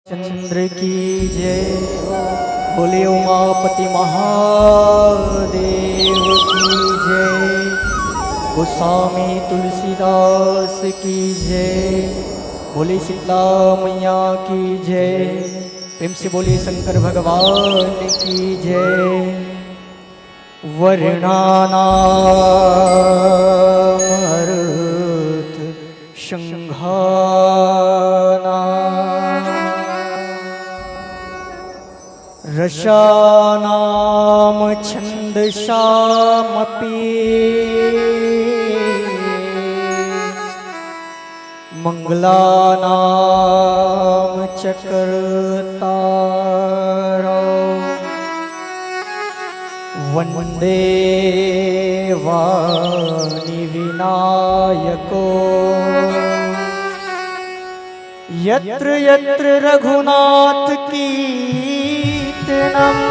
चंद्र की जय। बोले उमापति महादेव की जय। गोस्वामी तुलसीदास की जय। बोले शीतला मैया की जय। प्रेम से बोले शंकर भगवान की जय। वर्णानामर्थ शंघाना रसानाम छंदसामपि मंगलानाम चक्रतारो वंदे वाणी विनायको यत्र यत्र रघुनाथ कीर्तनम्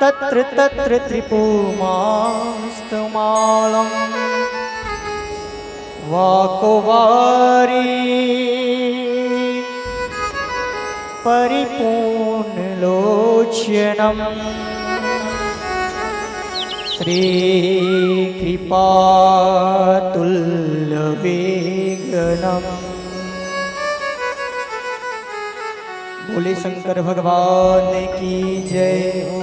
तत्र तत्र त्रिपुमास्तमालम् वाको वारी परिपूर्णलोचनम् श्रीकृपातुल्यवेगनम्। बोले शंकर भगवान की जय हो।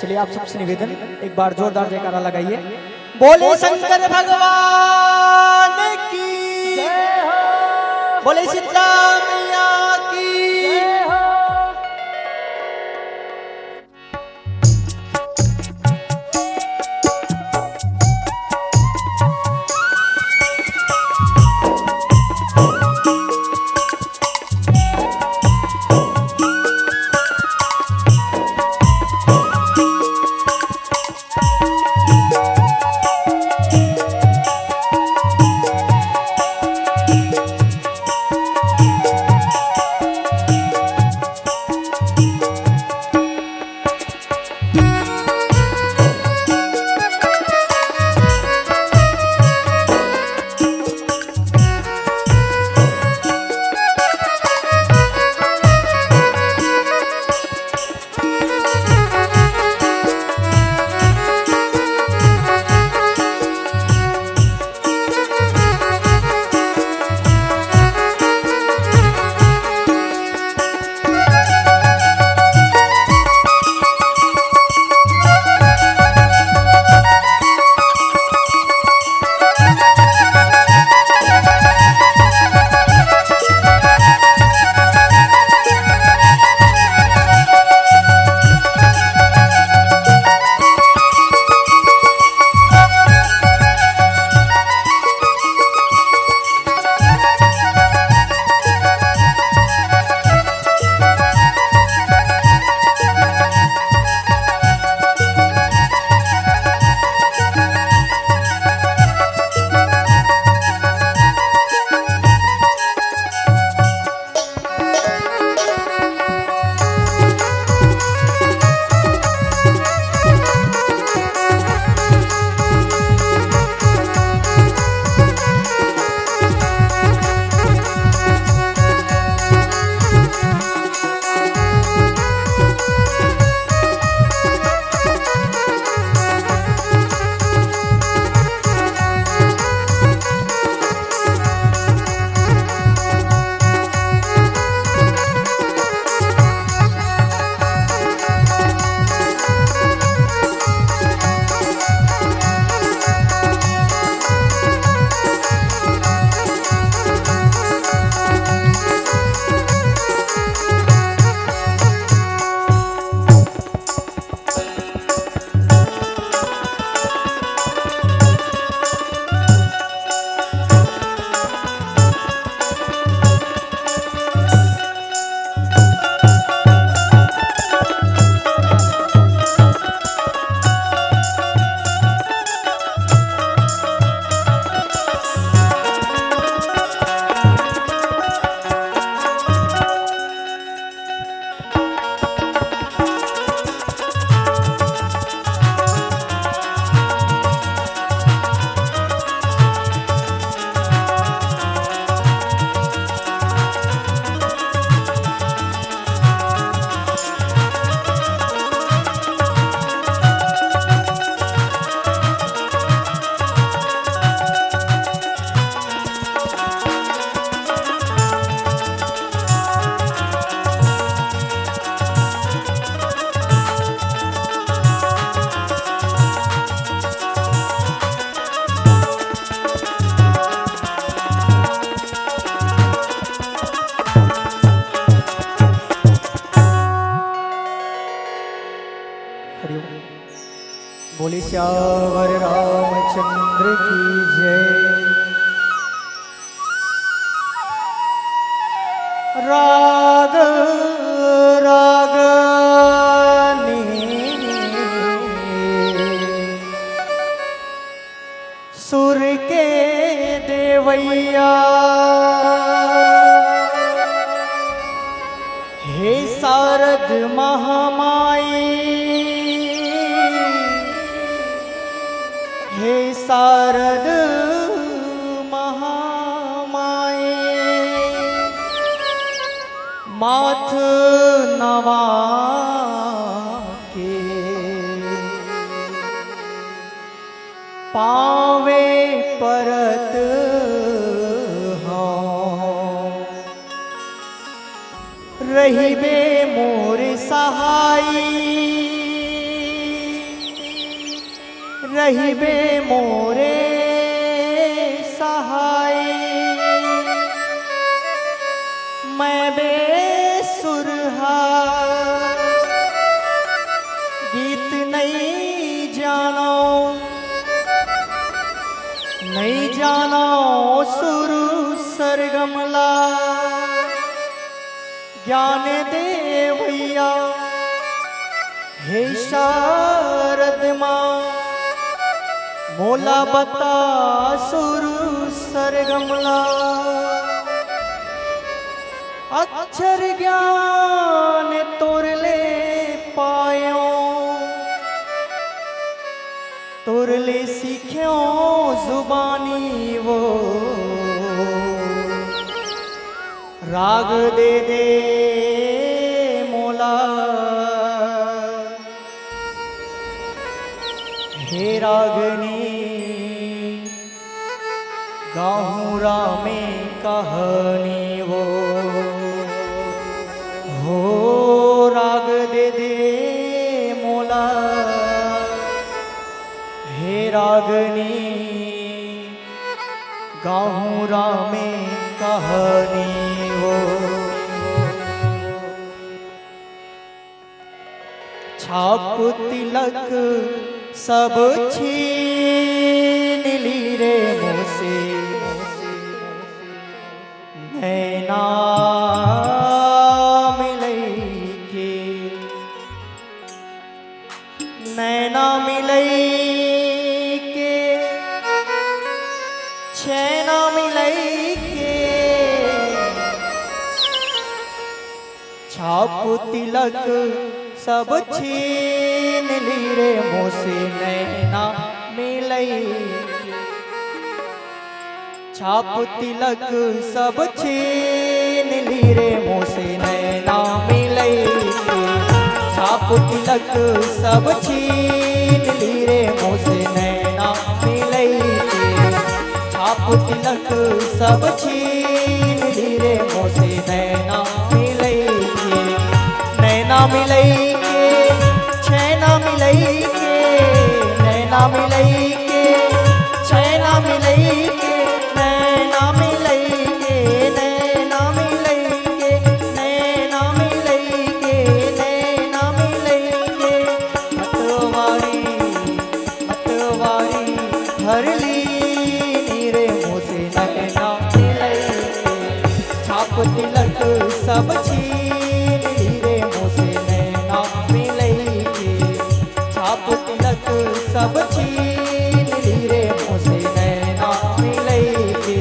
चलिए आप सबसे निवेदन, एक बार जोरदार जयकारा लगाइए। बोले शंकर भगवान की जय हो। बोले शीतला मैया की जय हो। बोली श्यावर रामचंद्र की जय। राग रागनी सुर के देवैया हे शारद महामाई, हे शारद महामाई, माथ नवा के पावे परत रहिबे मोर सहाई, रहिबे मोरे सहाई। मैं बेसुरहा गीत नहीं जानो, नहीं जानो सुर सरगमला। ज्ञान दे भैया हे शारद माँ, मोला बता सुर सरगमला। अक्षर ज्ञान तोर ले पायो, तोर ले सीख्यो जुबानी वो। राग दे दे मोला हे रागनी, गाहूँ रामे कहानी वो। हो राग दे दे मोला हे रागनी, गाहूँ रामे कहानी वो। छाप तिलक सब छीन ली रे मुझसे, नैना मिलई के, नैना मिलई के, छैना मिलई के। छाप तिलक सब छीन ली रे मोसे, नैना मिलई। छाप तिलक सब छीन ली रे मोसे, नैना मिलई। छाप तिलक सब छीन ली रे मोसे, नैना मिलई। छाप तिलक सब छीन ली रे मोसे, नैना मिलई। नैना मिलई के, छैना मिलई के, नैना मिलई के, छैना मिलई के, नैना मिलई के, नैना मिलई के, नैना मिलई के, नैना मिलई के। मतवारी मतवारी भर ली रे मोसे, नैना मिलई के। छाप तिलक सब छीन ली रे मोसे, नैना मिलई के। छाप तिलक सब छीन ली रे मोसे, नैना मिलई के।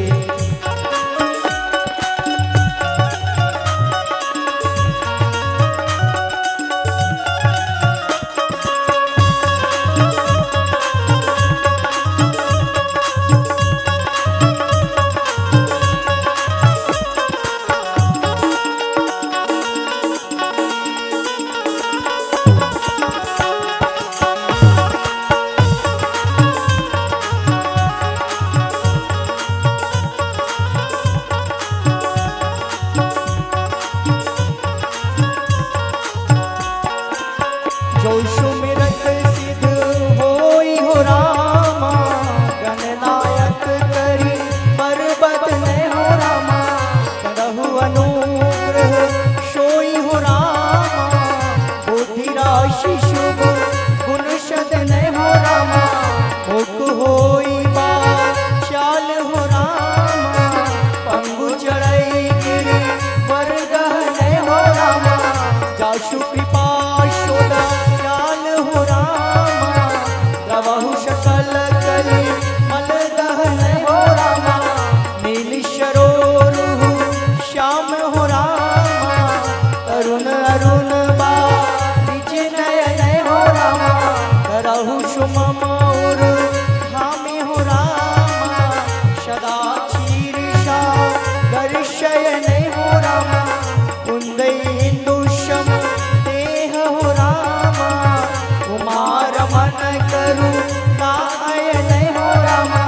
करूं नायन हो रामा,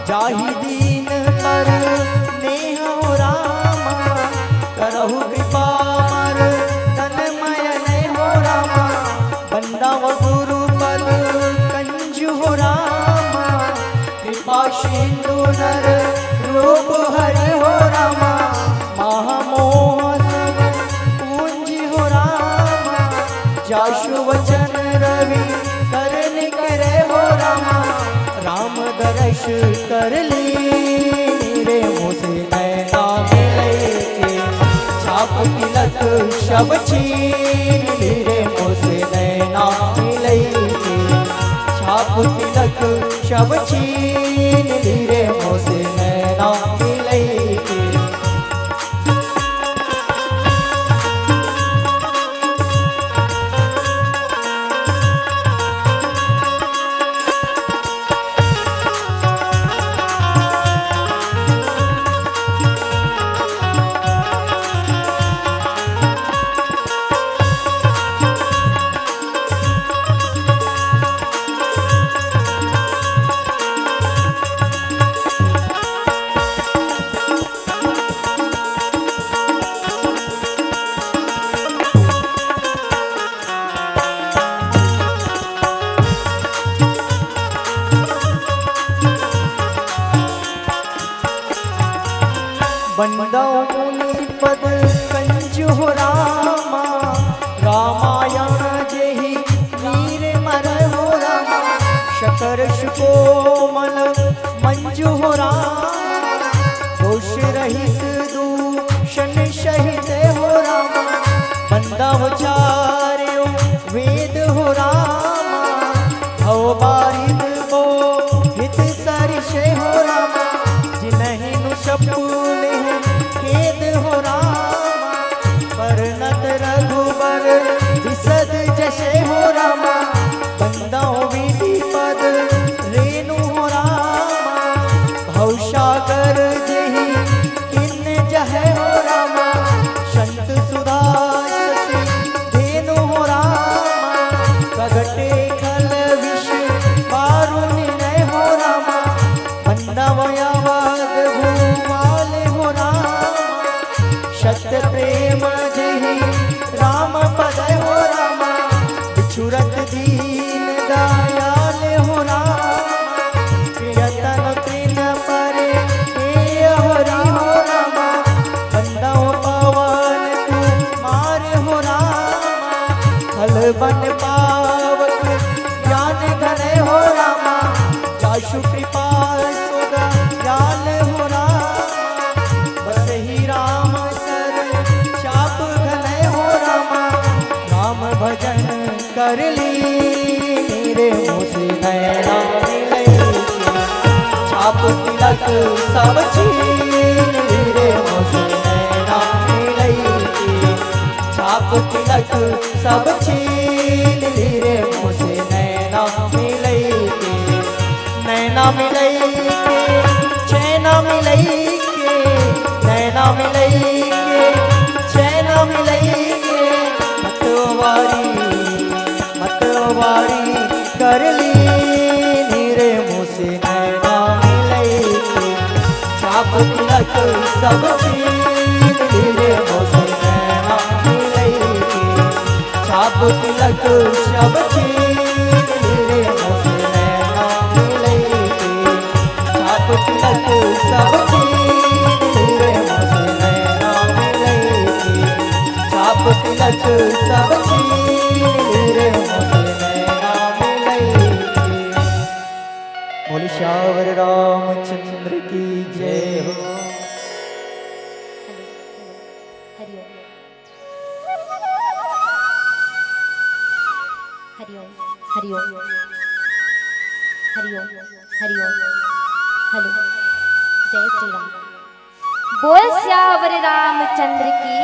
जाहि दीन पर नेह हो रामा, करहु कृपा मर तन्मयन हो रामा, बंदाव गुरु पद कंजु हो रामा, कृपा सिंधु नर रूप हरि हो रामा, महामोह सब पूंज हो रामा, जाशु वचन रवि करन करे हो रामा, राम दर्श कर ली रे मुझे नैना मिले के, छाप तिलक शब छीन ली रे मुझे नैना मिले के, छाप तिलक शब छीन ली रे मुझे नैना मिले के। बंदाओ मुनि पद कंजु हो रामा, रामायण जेहि वीर मर हो रामा, शकर सुकोमल मंजु हो रामा, दोष रहित दूषण सहित हो रामा, बंदाव चार्यो वेद हो रामा, भव बारिद बो हित सरिषे हो रामा, जिनहि नु शपुने खेद हो रामा, परनत रघुबर विसद जशे हो रामा, बंदाओ विधि पद रेणु हो रामा, भवसागर जेहि किन जहे हो रामा, संत सुधा शशि धेनु हो रामा, प्रगटे खल विष कारुण्य हो रामा, बंदाव यावद भूमाल हो रामा, सत्य प्रेम जेहि राम पद हो रामा, बिछुरत दीन दयाल हो रामा, प्रियतन तृण परे हे हरि हो रामा, बंदाओ पवन कुमार हो रामा, खल बन पावक ज्ञान घन हो रामा, जाशु कृपा सुदा जाल हो रामा, बस ही राम सर चाप घन हो रामा, राम भजन कर ली रे मुझे नैना मिले के, छाप तिलक सब छीन ली रे मुझे नैना मिले के, छाप तिलक सब छीन ली रे मुझे नैना मिले के, नैना मिले के, चैना मिले के, नैना मिले के, चैना मिले के, मतवारी कर ली रे मुझे नैना मिले के, छाप तिलक सब छीन ली रे मुझे नैना मिले के, छाप तिलक सब छीन ली रे मुझे नैना मिले के, छाप तिलक सब छीन ली रे मुझे नैना मिले के, छाप तिलक सब छीन ली रे मुझे नैना मिले के। बोले श्यावर रामचंद्र की जय हो। हरिओम हरिओम हरिओम हरिओम हेलो जय श्री राम। बोल श्यावर रामचंद्र की